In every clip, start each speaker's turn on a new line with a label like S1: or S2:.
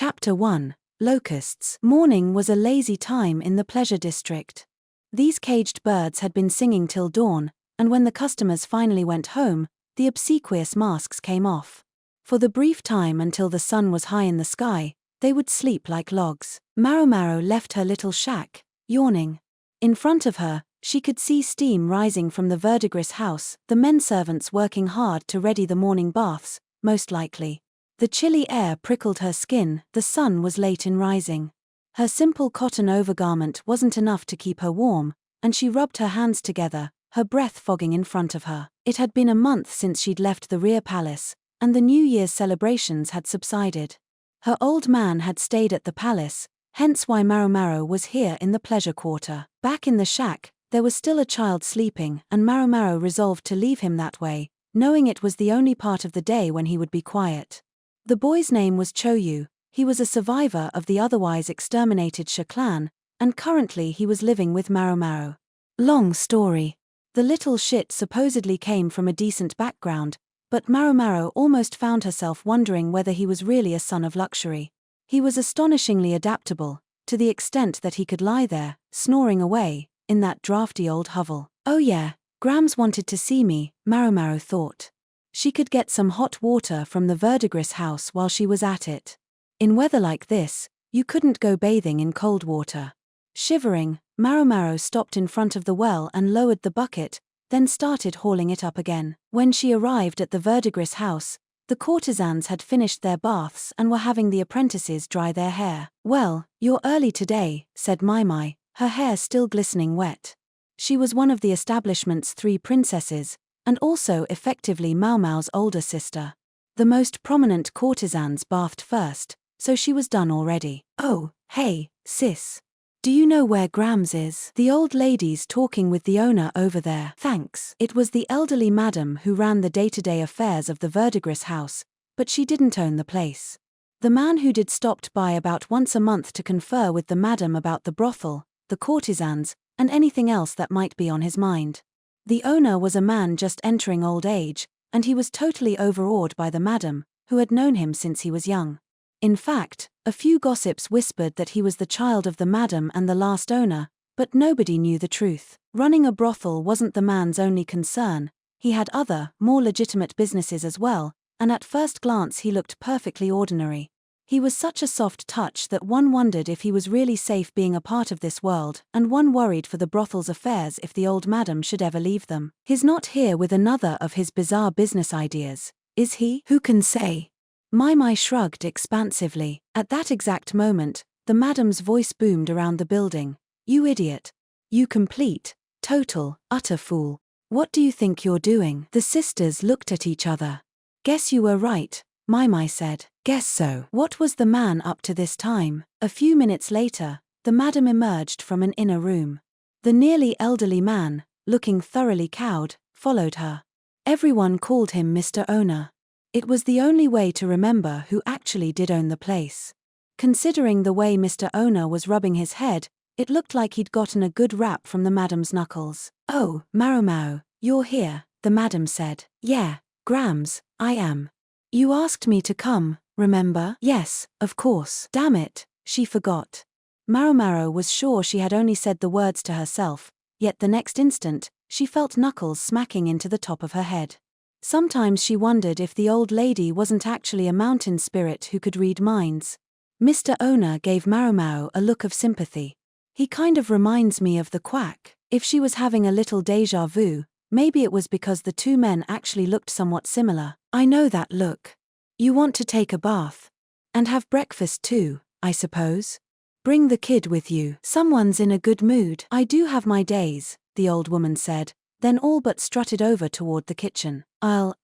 S1: Chapter 1. Locusts. Morning was a lazy time in the pleasure district. These caged birds had been singing till dawn, and when the customers finally went home, the obsequious masks came off. For the brief time until the sun was high in the sky, they would sleep like logs. Maomao left her little shack, yawning. In front of her, she could see steam rising from the verdigris house, the men-servants working hard to ready the morning baths, most likely. The chilly air prickled her skin, the sun was late in rising. Her simple cotton overgarment wasn't enough to keep her warm, and she rubbed her hands together, her breath fogging in front of her. It had been a month since she'd left the rear palace, and the New Year's celebrations had subsided. Her old man had stayed at the palace, hence why Maomao was here in the pleasure quarter. Back in the shack, there was still a child sleeping, and Maomao resolved to leave him that way, knowing it was the only part of the day when he would be quiet. The boy's name was Choyu. He was a survivor of the otherwise exterminated Sha clan, and currently he was living with Maomao. Long story. The little shit supposedly came from a decent background, but Maomao almost found herself wondering whether he was really a son of luxury. He was astonishingly adaptable, to the extent that he could lie there, snoring away, in that drafty old hovel. Oh yeah, Grams wanted to see me, Maomao thought. She could get some hot water from the verdigris house while she was at it. In weather like this, you couldn't go bathing in cold water. Shivering, Maomao stopped in front of the well and lowered the bucket, then started hauling it up again. When she arrived at the verdigris house, the courtesans had finished their baths and were having the apprentices dry their hair. "Well, you're early today," said Maomao, her hair still glistening wet. She was one of the establishment's 3 princesses, and also effectively Maomao's older sister. The most prominent courtesans bathed first, so she was done already. "Oh, hey, sis. Do you know where Grams is? The old lady's talking with the owner over there." "Thanks." It was the elderly madam who ran the day-to-day affairs of the verdigris house, but she didn't own the place. The man who did stopped by about once a month to confer with the madam about the brothel, the courtesans, and anything else that might be on his mind. The owner was a man just entering old age, and he was totally overawed by the madam, who had known him since he was young. In fact, a few gossips whispered that he was the child of the madam and the last owner, but nobody knew the truth. Running a brothel wasn't the man's only concern. He had other, more legitimate businesses as well, and at first glance he looked perfectly ordinary. He was such a soft touch that one wondered if he was really safe being a part of this world, and one worried for the brothel's affairs if the old madam should ever leave them. "He's not here with another of his bizarre business ideas, is he? Who can say?" Maomao shrugged expansively. At that exact moment, the madam's voice boomed around the building. "You idiot. You complete, total, utter fool. What do you think you're doing?" The sisters looked at each other. "Guess you were right," Maomao said. "Guess so." What was the man up to this time? A few minutes later, the madam emerged from an inner room. The nearly elderly man, looking thoroughly cowed, followed her. Everyone called him Mr. Owner. It was the only way to remember who actually did own the place. Considering the way Mr. Owner was rubbing his head, it looked like he'd gotten a good rap from the madam's knuckles. "Oh, Maomao, you're here," the madam said. "Yeah, Grams, I am. You asked me to come, remember?" "Yes, of course." Damn it, she forgot. Maomao was sure she had only said the words to herself, yet the next instant, she felt knuckles smacking into the top of her head. Sometimes she wondered if the old lady wasn't actually a mountain spirit who could read minds. Mr. Owner gave Maomao a look of sympathy. "He kind of reminds me of the quack." If she was having a little déjà vu, maybe it was because the 2 men actually looked somewhat similar. "I know that look. You want to take a bath. And have breakfast too, I suppose? Bring the kid with you. Someone's in a good mood." "I do have my days," the old woman said, then all but strutted over toward the kitchen. "I'll,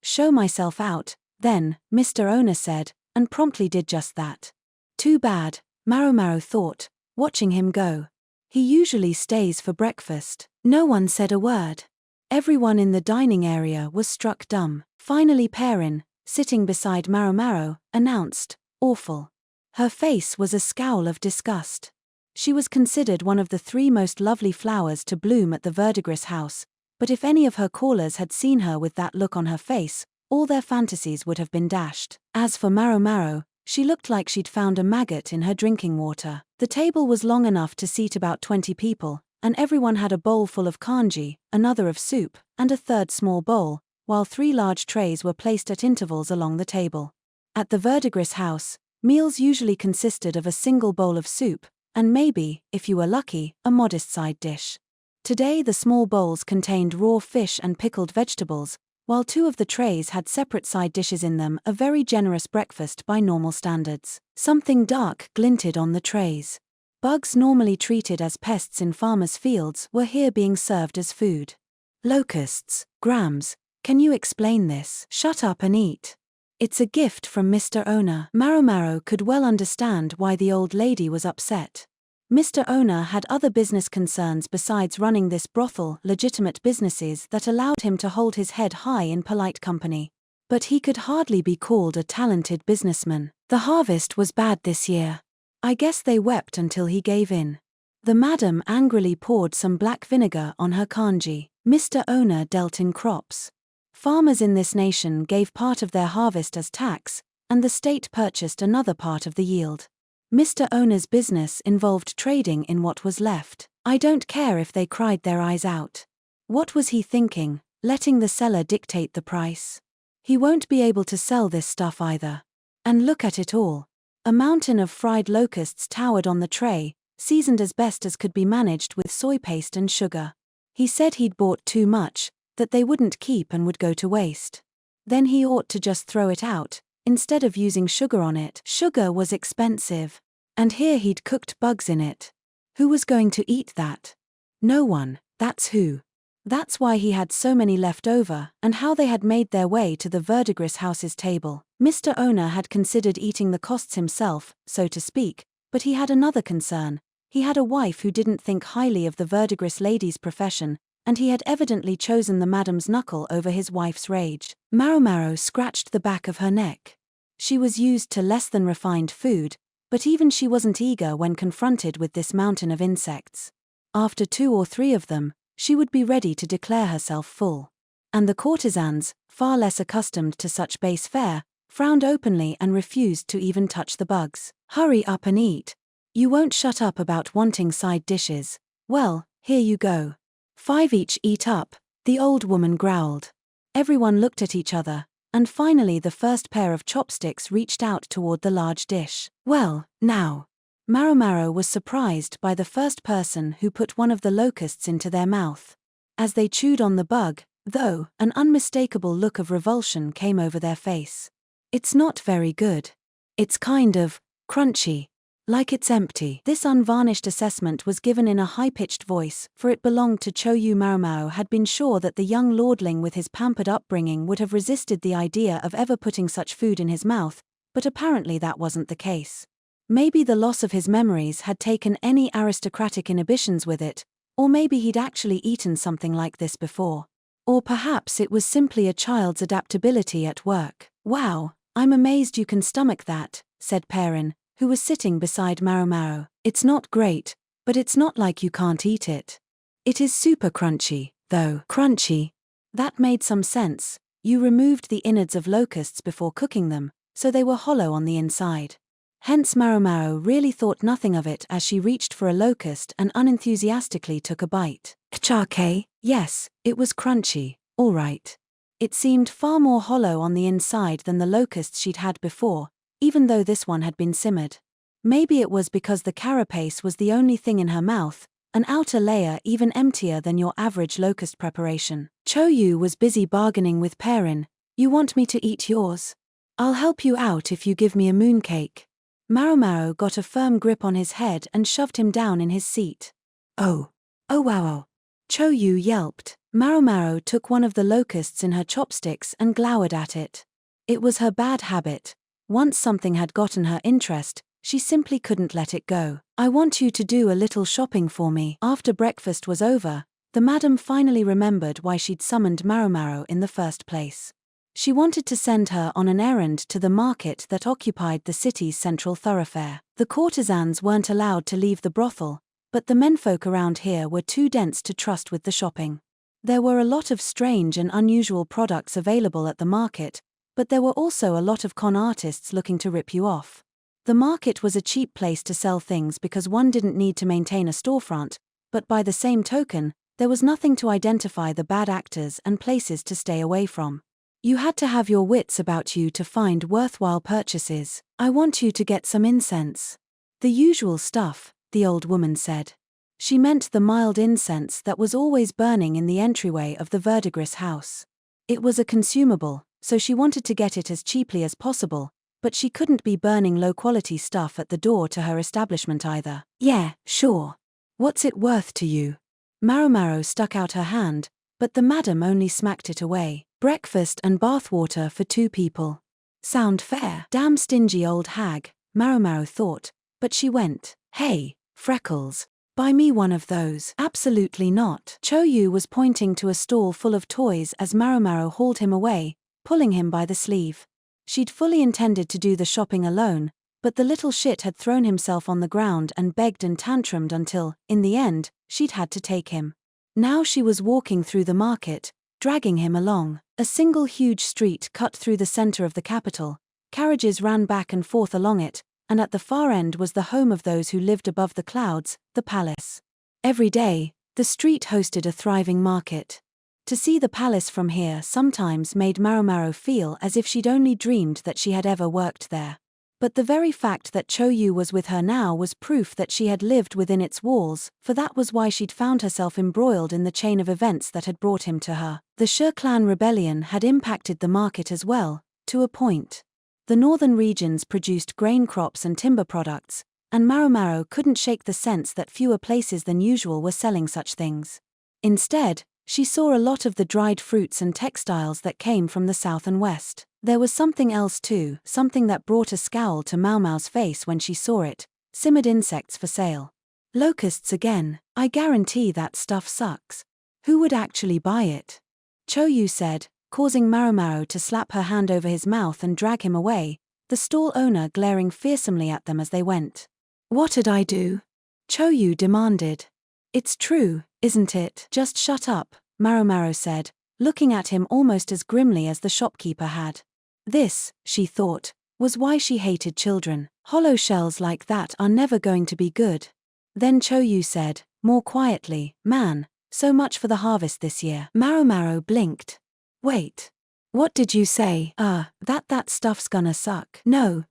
S1: show myself out, then," Mr. Owner said, and promptly did just that. Too bad, Maomao thought, watching him go. He usually stays for breakfast. No one said a word. Everyone in the dining area was struck dumb. Finally Perrin, sitting beside Maomao, announced, "Awful." Her face was a scowl of disgust. She was considered one of the 3 most lovely flowers to bloom at the verdigris house, but if any of her callers had seen her with that look on her face, all their fantasies would have been dashed. As for Maomao, She looked like she'd found a maggot in her drinking water. The table was long enough to seat about 20 people, and everyone had a bowl full of kanji, another of soup, and a third small bowl, while 3 large trays were placed at intervals along the table. At the verdigris house, meals usually consisted of a single bowl of soup, and maybe, if you were lucky, a modest side dish. Today the small bowls contained raw fish and pickled vegetables, while 2 of the trays had separate side dishes in them, a very generous breakfast by normal standards. Something dark glinted on the trays. Bugs normally treated as pests in farmers' fields were here being served as food. Locusts, Grams, can you explain this? Shut up and eat. It's a gift from Mr. Owner. Maomao could well understand why the old lady was upset. Mr. Owner had other business concerns besides running this brothel, legitimate businesses that allowed him to hold his head high in polite company. But he could hardly be called a talented businessman. The harvest was bad this year. I guess they wept until he gave in. The madam angrily poured some black vinegar on her kanji. Mr. Owner dealt in crops. Farmers in this nation gave part of their harvest as tax, and the state purchased another part of the yield. Mr. Owner's business involved trading in what was left. I don't care if they cried their eyes out. What was he thinking, letting the seller dictate the price? He won't be able to sell this stuff either. And look at it all. A mountain of fried locusts towered on the tray, seasoned as best as could be managed with soy paste and sugar. He said he'd bought too much, that they wouldn't keep and would go to waste. Then he ought to just throw it out, instead of using sugar on it. Sugar was expensive. And here he'd cooked bugs in it. Who was going to eat that? No one, that's who. That's why he had so many left over, and how they had made their way to the verdigris house's table. Mr. Owner had considered eating the costs himself, so to speak, but he had another concern. He had a wife who didn't think highly of the verdigris lady's profession, and he had evidently chosen the madam's knuckle over his wife's rage. Maomao scratched the back of her neck. She was used to less than refined food, but even she wasn't eager when confronted with this mountain of insects. After 2 or 3 of them, she would be ready to declare herself full. And the courtesans, far less accustomed to such base fare, frowned openly and refused to even touch the bugs. Hurry up and eat. You won't shut up about wanting side dishes. Well, here you go. 5 each, eat up, the old woman growled. Everyone looked at each other, and finally the first pair of chopsticks reached out toward the large dish. Well, now. Maomao was surprised by the first person who put one of the locusts into their mouth. As they chewed on the bug, though, an unmistakable look of revulsion came over their face. It's not very good. It's kind of crunchy. Like it's empty. This unvarnished assessment was given in a high-pitched voice, for it belonged to Choyu. Maomao had been sure that the young lordling with his pampered upbringing would have resisted the idea of ever putting such food in his mouth, but apparently that wasn't the case. Maybe the loss of his memories had taken any aristocratic inhibitions with it, or maybe he'd actually eaten something like this before. Or perhaps it was simply a child's adaptability at work. Wow, I'm amazed you can stomach that, said Perrin, who was sitting beside Maomao. It's not great, but it's not like you can't eat it. It is super crunchy, though. Crunchy? That made some sense. You removed the innards of locusts before cooking them, so they were hollow on the inside. Hence Maomao really thought nothing of it as she reached for a locust and unenthusiastically took a bite. Kchake? Yes, it was crunchy, all right. It seemed far more hollow on the inside than the locusts she'd had before, even though this one had been simmered. Maybe it was because the carapace was the only thing in her mouth, an outer layer even emptier than your average locust preparation. Choyu was busy bargaining with Perrin. You want me to eat yours? I'll help you out if you give me a mooncake. Maomao got a firm grip on his head and shoved him down in his seat. Oh wow. Choyu yelped. Maomao took one of the locusts in her chopsticks and glowered at it. It was her bad habit. Once something had gotten her interest, she simply couldn't let it go. I want you to do a little shopping for me. After breakfast was over, the madam finally remembered why she'd summoned Maomao in the first place. She wanted to send her on an errand to the market that occupied the city's central thoroughfare. The courtesans weren't allowed to leave the brothel, but the menfolk around here were too dense to trust with the shopping. There were a lot of strange and unusual products available at the market, but there were also a lot of con artists looking to rip you off. The market was a cheap place to sell things because one didn't need to maintain a storefront, but by the same token, there was nothing to identify the bad actors and places to stay away from. You had to have your wits about you to find worthwhile purchases. I want you to get some incense. The usual stuff, the old woman said. She meant the mild incense that was always burning in the entryway of the verdigris house. It was a consumable, so she wanted to get it as cheaply as possible, but she couldn't be burning low-quality stuff at the door to her establishment either. Yeah, sure. What's it worth to you? Maomao stuck out her hand, but the madam only smacked it away. Breakfast and bathwater for 2 people. Sound fair? Damn stingy old hag, Maomao thought, but she went. Hey, Freckles. Buy me one of those. Absolutely not. Choyu was pointing to a stall full of toys as Maomao hauled him away, pulling him by the sleeve. She'd fully intended to do the shopping alone, but the little shit had thrown himself on the ground and begged and tantrumed until, in the end, she'd had to take him. Now she was walking through the market, dragging him along. A single huge street cut through the center of the capital. Carriages ran back and forth along it, and at the far end was the home of those who lived above the clouds, the palace. Every day, the street hosted a thriving market. To see the palace from here sometimes made Maomao feel as if she'd only dreamed that she had ever worked there. But the very fact that Choyu was with her now was proof that she had lived within its walls, for that was why she'd found herself embroiled in the chain of events that had brought him to her. The Shi clan rebellion had impacted the market as well, to a point. The northern regions produced grain crops and timber products, and Maomao couldn't shake the sense that fewer places than usual were selling such things. Instead, she saw a lot of the dried fruits and textiles that came from the south and west. There was something else too, something that brought a scowl to Maomao's face when she saw it: simmered insects for sale. Locusts again. I guarantee that stuff sucks. Who would actually buy it? Choyu said, causing Maomao to slap her hand over his mouth and drag him away, the stall owner glaring fearsomely at them as they went. What'd I do? Choyu demanded. It's true, isn't it? Just shut up, Maomao said, looking at him almost as grimly as the shopkeeper had. This, she thought, was why she hated children. Hollow shells like that are never going to be good. Then Choyu said, more quietly, man, so much for the harvest this year. Maomao blinked. Wait. What did you say? That stuff's gonna suck. No,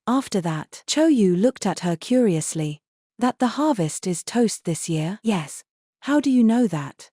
S1: after that. Choyu looked at her curiously. That the harvest is toast this year? Yes. How do you know that?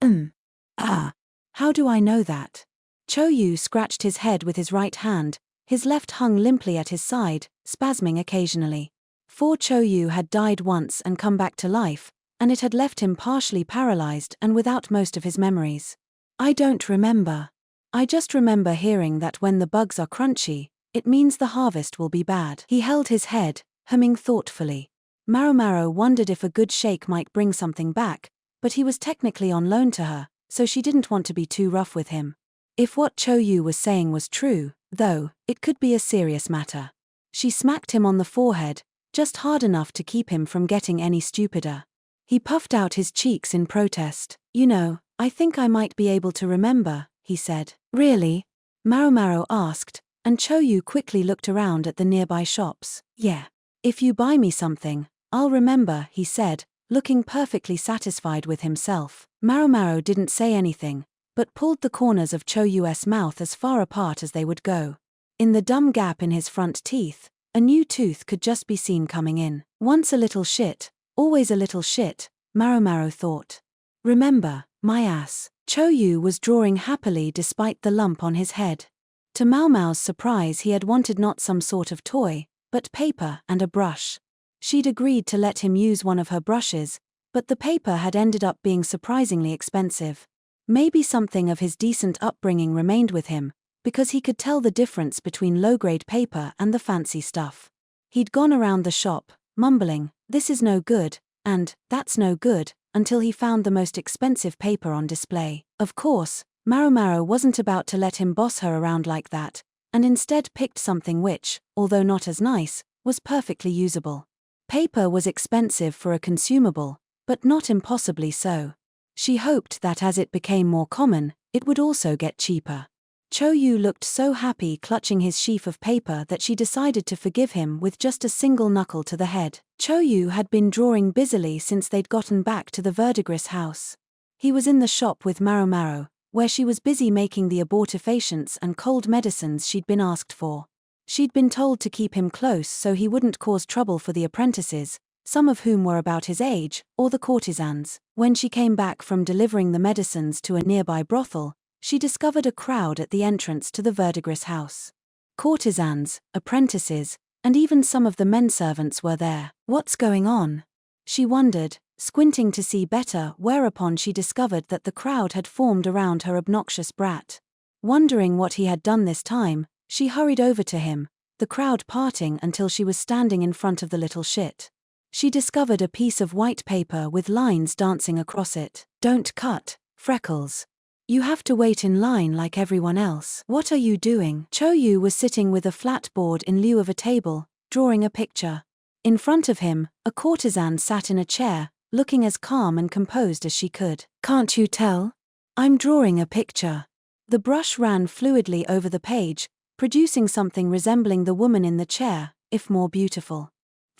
S1: How do I know that? Choyu scratched his head with his right hand, his left hung limply at his side, spasming occasionally. For Choyu had died once and come back to life, and it had left him partially paralyzed and without most of his memories. I don't remember. I just remember hearing that when the bugs are crunchy, it means the harvest will be bad. He held his head, humming thoughtfully. Maomao wondered if a good shake might bring something back, but he was technically on loan to her, so she didn't want to be too rough with him. If what Choyu was saying was true, though, it could be a serious matter. She smacked him on the forehead, just hard enough to keep him from getting any stupider. He puffed out his cheeks in protest. You know, I think I might be able to remember, he said. Really? Maomao asked, and Choyu quickly looked around at the nearby shops. Yeah. If you buy me something, I'll remember, he said, looking perfectly satisfied with himself. Maomao didn't say anything, but pulled the corners of Choyu's mouth as far apart as they would go. In the dumb gap in his front teeth, a new tooth could just be seen coming in. Once a little shit, always a little shit, Maomao thought. Remember, my ass. Choyu was drawing happily despite the lump on his head. To Maomao's surprise, he had wanted not some sort of toy, but paper and a brush. She'd agreed to let him use one of her brushes, but the paper had ended up being surprisingly expensive. Maybe something of his decent upbringing remained with him, because he could tell the difference between low-grade paper and the fancy stuff. He'd gone around the shop, mumbling, "This is no good," and "That's no good," until he found the most expensive paper on display. Of course, Maomao wasn't about to let him boss her around like that, and instead picked something which, although not as nice, was perfectly usable. Paper was expensive for a consumable, but not impossibly so. She hoped that as it became more common, it would also get cheaper. Choyu looked so happy clutching his sheaf of paper that she decided to forgive him with just a single knuckle to the head. Choyu had been drawing busily since they'd gotten back to the verdigris house. He was in the shop with Maomao, where she was busy making the abortifacients and cold medicines she'd been asked for. She'd been told to keep him close so he wouldn't cause trouble for the apprentices, some of whom were about his age, or the courtesans. When she came back from delivering the medicines to a nearby brothel, she discovered a crowd at the entrance to the verdigris house. Courtesans, apprentices, and even some of the menservants were there. What's going on? She wondered, squinting to see better, whereupon she discovered that the crowd had formed around her obnoxious brat. Wondering what he had done this time, she hurried over to him, the crowd parting until she was standing in front of the little shit. She discovered a piece of white paper with lines dancing across it. Don't cut, Freckles. You have to wait in line like everyone else. What are you doing? Choyu was sitting with a flat board in lieu of a table, drawing a picture. In front of him, a courtesan sat in a chair, looking as calm and composed as she could. Can't you tell? I'm drawing a picture. The brush ran fluidly over the page, producing something resembling the woman in the chair, if more beautiful.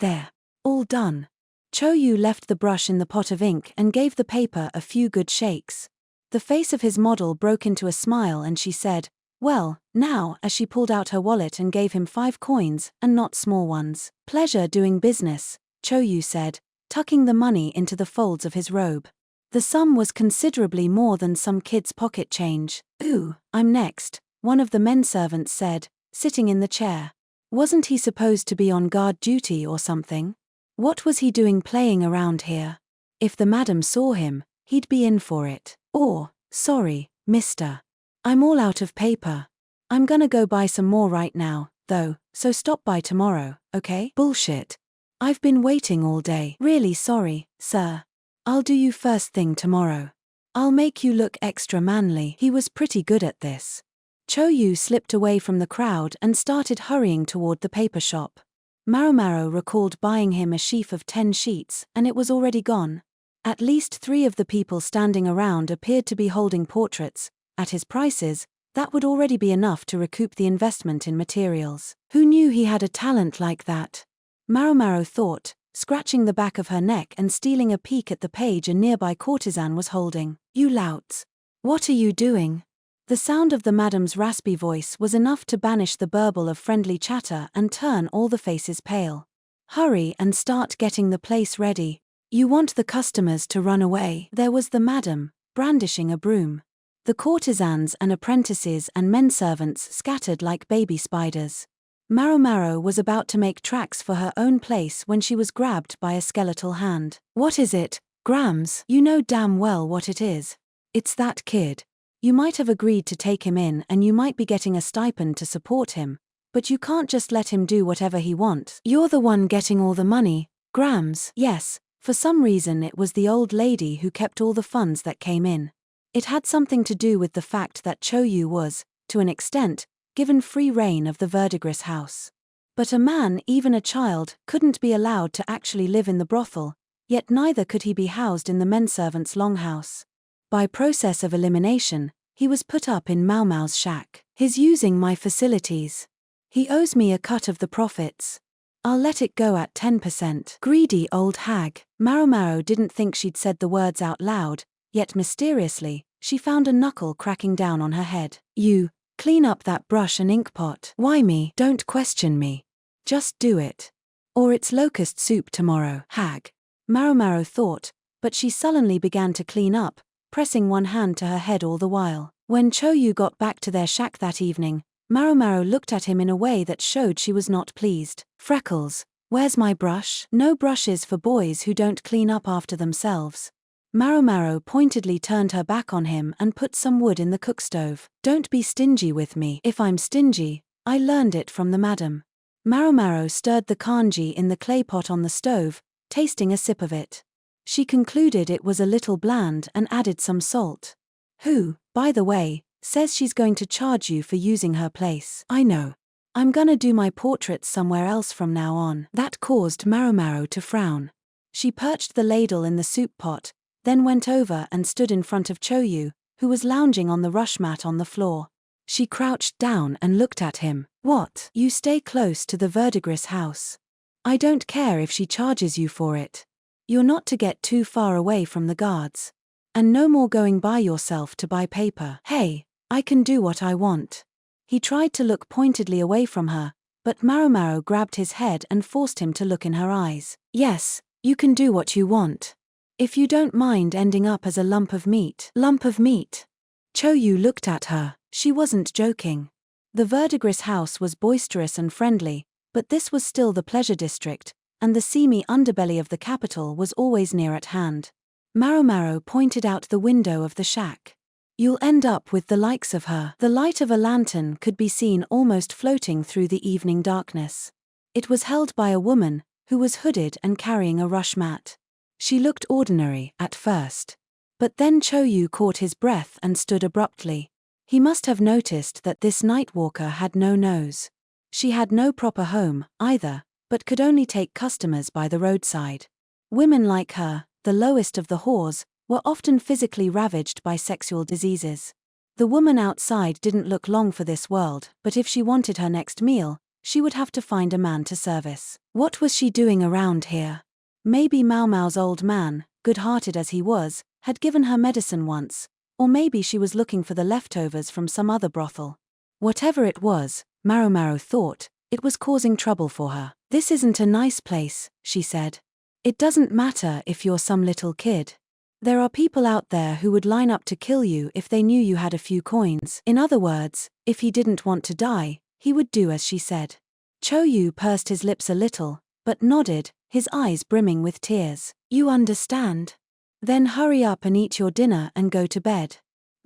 S1: There. All done. Choyu left the brush in the pot of ink and gave the paper a few good shakes. The face of his model broke into a smile and she said, "Well, now," as she pulled out her wallet and gave him 5 coins, and not small ones. "Pleasure doing business," Choyu said, tucking the money into the folds of his robe. The sum was considerably more than some kid's pocket change. "Ooh, I'm next," one of the menservants said, sitting in the chair. Wasn't he supposed to be on guard duty or something? What was he doing playing around here? If the madam saw him, he'd be in for it. Or, "Sorry, mister. I'm all out of paper. I'm gonna go buy some more right now, though, so stop by tomorrow, okay?" "Bullshit. I've been waiting all day." "Really sorry, sir. I'll do you first thing tomorrow. I'll make you look extra manly." He was pretty good at this. Choyu slipped away from the crowd and started hurrying toward the paper shop. Maomao recalled buying him a sheaf of 10 sheets, and it was already gone. At least 3 of the people standing around appeared to be holding portraits. At his prices, that would already be enough to recoup the investment in materials. Who knew he had a talent like that? Maomao thought, scratching the back of her neck and stealing a peek at the page a nearby courtesan was holding. "You louts. What are you doing?" The sound of the madam's raspy voice was enough to banish the burble of friendly chatter and turn all the faces pale. "Hurry and start getting the place ready. You want the customers to run away." There was the madam, brandishing a broom. The courtesans and apprentices and menservants scattered like baby spiders. Maomao was about to make tracks for her own place when she was grabbed by a skeletal hand. "What is it, Grams?" "You know damn well what it is. It's that kid. You might have agreed to take him in and you might be getting a stipend to support him, but you can't just let him do whatever he wants. You're the one getting all the money, Grams." Yes, for some reason it was the old lady who kept all the funds that came in. It had something to do with the fact that Choyu was, to an extent, given free rein of the verdigris house. But a man, even a child, couldn't be allowed to actually live in the brothel, yet neither could he be housed in the menservant's longhouse. By process of elimination, he was put up in Maomao's shack. "He's using my facilities. He owes me a cut of the profits. I'll let it go at 10%. Greedy old hag." Maomao didn't think she'd said the words out loud, yet mysteriously, she found a knuckle cracking down on her head. "You, clean up that brush and ink pot." "Why me?" "Don't question me. Just do it. Or it's locust soup tomorrow." "Hag," Maomao thought, but she sullenly began to clean up, pressing one hand to her head all the while. When Choyu got back to their shack that evening, Maomao looked at him in a way that showed she was not pleased. "Freckles, where's my brush?" "No brushes for boys who don't clean up after themselves." Maomao pointedly turned her back on him and put some wood in the cookstove. "Don't be stingy with me." "If I'm stingy, I learned it from the madam." Maomao stirred the kanji in the clay pot on the stove, tasting a sip of it. She concluded it was a little bland and added some salt. "Who, by the way, says she's going to charge you for using her place?" "I know. I'm gonna do my portraits somewhere else from now on." That caused Maomao to frown. She perched the ladle in the soup pot, then went over and stood in front of Choyu, who was lounging on the rush mat on the floor. She crouched down and looked at him. What? You stay close to the verdigris house. I don't care if she charges you for it. You're not to get too far away from the guards. And no more going by yourself to buy paper. Hey, I can do what I want. He tried to look pointedly away from her, but Maomao grabbed his head and forced him to look in her eyes. Yes, you can do what you want. If you don't mind ending up as a lump of meat. Lump of meat? Choyu looked at her. She wasn't joking. The verdigris house was boisterous and friendly, but this was still the pleasure district, and the seamy underbelly of the capital was always near at hand. Maomao pointed out the window of the shack. You'll end up with the likes of her. The light of a lantern could be seen almost floating through the evening darkness. It was held by a woman, who was hooded and carrying a rush mat. She looked ordinary at first. But then Choyu caught his breath and stood abruptly. He must have noticed that this nightwalker had no nose. She had no proper home, either, but could only take customers by the roadside. Women like her, the lowest of the whores, were often physically ravaged by sexual diseases. The woman outside didn't look long for this world, but if she wanted her next meal, she would have to find a man to service. What was she doing around here? Maybe Maomao's old man, good-hearted as he was, had given her medicine once, or maybe she was looking for the leftovers from some other brothel. Whatever it was, Maomao thought, it was causing trouble for her. This isn't a nice place, she said. It doesn't matter if you're some little kid. There are people out there who would line up to kill you if they knew you had a few coins. In other words, if he didn't want to die, he would do as she said. Choyu pursed his lips a little, but nodded, his eyes brimming with tears. You understand? Then hurry up and eat your dinner and go to bed.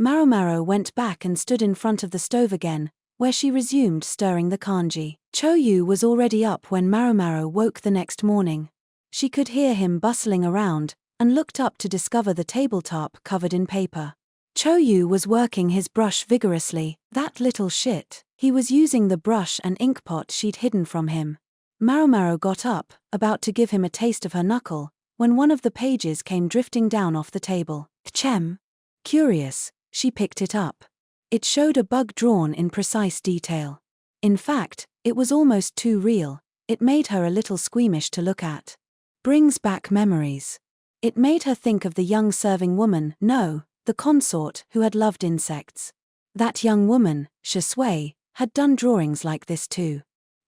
S1: Maomao went back and stood in front of the stove again, where she resumed stirring the kanji. Choyu was already up when Maomao woke the next morning. She could hear him bustling around, and looked up to discover the tabletop covered in paper. Choyu was working his brush vigorously. That little shit. He was using the brush and ink pot she'd hidden from him. Maomao got up, about to give him a taste of her knuckle, when one of the pages came drifting down off the table. Kchem. Curious, she picked it up. It showed a bug drawn in precise detail. In fact, it was almost too real. It made her a little squeamish to look at. Brings back memories. It made her think of the young serving woman, no, the consort, who had loved insects. That young woman, Shui, had done drawings like this too.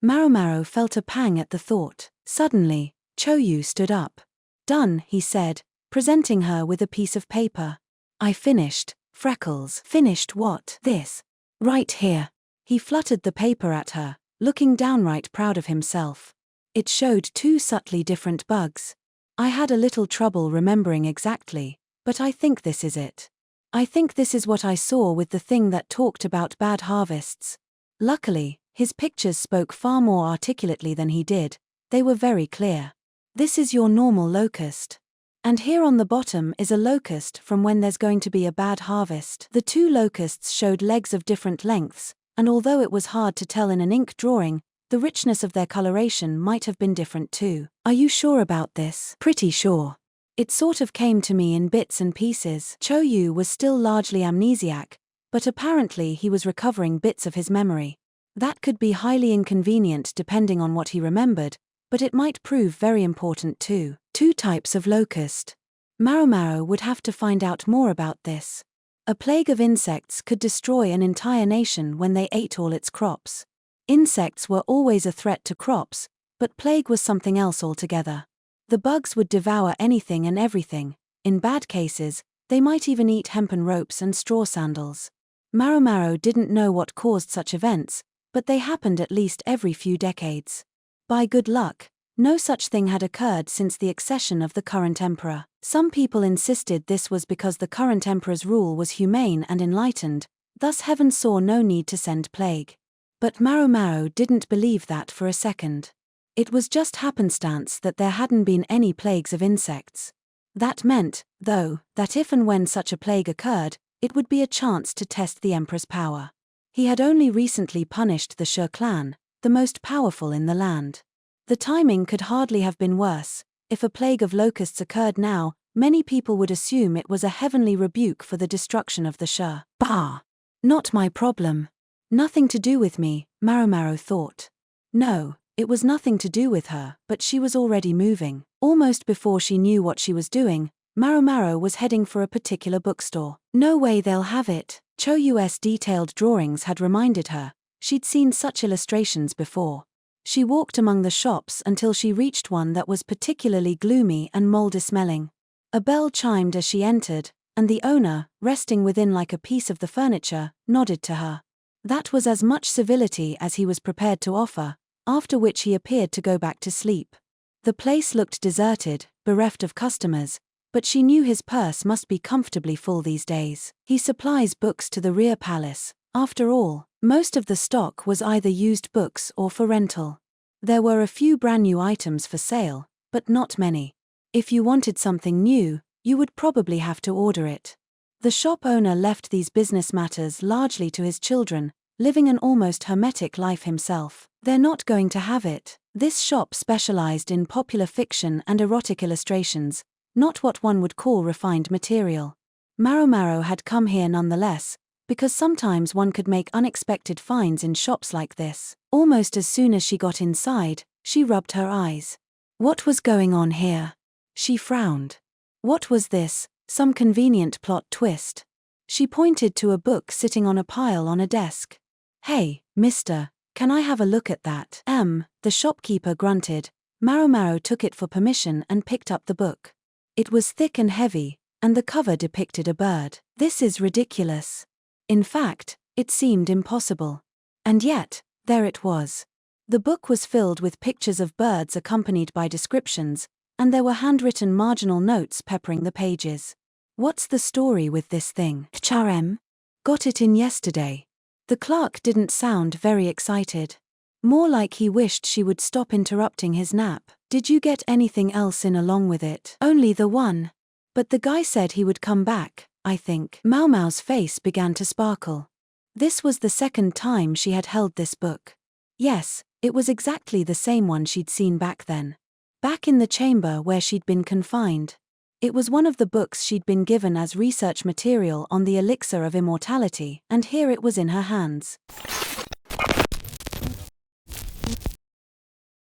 S1: Maomao felt a pang at the thought. Suddenly, Choyu stood up. Done, he said, presenting her with a piece of paper. I finished. Freckles. Finished what? This. Right here. He fluttered the paper at her, looking downright proud of himself. It showed two subtly different bugs. I had a little trouble remembering exactly, but I think this is it. I think this is what I saw with the thing that talked about bad harvests. Luckily, his pictures spoke far more articulately than he did. They were very clear. This is your normal locust. And here on the bottom is a locust from when there's going to be a bad harvest. The two locusts showed legs of different lengths, and although it was hard to tell in an ink drawing, the richness of their coloration might have been different too. Are you sure about this? Pretty sure. It sort of came to me in bits and pieces. Choyu was still largely amnesiac, but apparently he was recovering bits of his memory. That could be highly inconvenient depending on what he remembered, but it might prove very important too. Two types of locust. Maomao would have to find out more about this. A plague of insects could destroy an entire nation when they ate all its crops. Insects were always a threat to crops, but plague was something else altogether. The bugs would devour anything and everything. In bad cases, they might even eat hempen ropes and straw sandals. Maomao didn't know what caused such events, but they happened at least every few decades. By good luck, no such thing had occurred since the accession of the current emperor. Some people insisted this was because the current emperor's rule was humane and enlightened, thus heaven saw no need to send plague. But Maomao didn't believe that for a second. It was just happenstance that there hadn't been any plagues of insects. That meant, though, that if and when such a plague occurred, it would be a chance to test the emperor's power. He had only recently punished the Shi clan, the most powerful in the land. The timing could hardly have been worse. If a plague of locusts occurred now, many people would assume it was a heavenly rebuke for the destruction of the Shi. Bah! Not my problem. Nothing to do with me, Maomao thought. No, it was nothing to do with her, but she was already moving. Almost before she knew what she was doing, Maomao was heading for a particular bookstore. No way they'll have it. Choyu's detailed drawings had reminded her. She'd seen such illustrations before. She walked among the shops until she reached one that was particularly gloomy and mouldy-smelling. A bell chimed as she entered, and the owner, resting within like a piece of the furniture, nodded to her. That was as much civility as he was prepared to offer, after which he appeared to go back to sleep. The place looked deserted, bereft of customers, but she knew his purse must be comfortably full these days. He supplies books to the rear palace. After all, most of the stock was either used books or for rental. There were a few brand new items for sale, but not many. If you wanted something new, you would probably have to order it. The shop owner left these business matters largely to his children, living an almost hermetic life himself. They're not going to have it. This shop specialized in popular fiction and erotic illustrations, not what one would call refined material. Maomao had come here nonetheless, because sometimes one could make unexpected finds in shops like this. Almost as soon as she got inside, she rubbed her eyes. What was going on here? She frowned. What was this? Some convenient plot twist. She pointed to a book sitting on a pile on a desk. Hey, mister, can I have a look at that? The shopkeeper grunted. Maomao took it for permission and picked up the book. It was thick and heavy, and the cover depicted a bird. This is ridiculous. In fact, it seemed impossible. And yet, there it was. The book was filled with pictures of birds accompanied by descriptions, and there were handwritten marginal notes peppering the pages. What's the story with this thing? Charem? Got it in yesterday. The clerk didn't sound very excited. More like he wished she would stop interrupting his nap. Did you get anything else in along with it? Only the one. But the guy said he would come back, I think. Maomao's face began to sparkle. This was the second time she had held this book. Yes, it was exactly the same one she'd seen back then. Back in the chamber where she'd been confined. It was one of the books she'd been given as research material on the elixir of immortality, and here it was in her hands.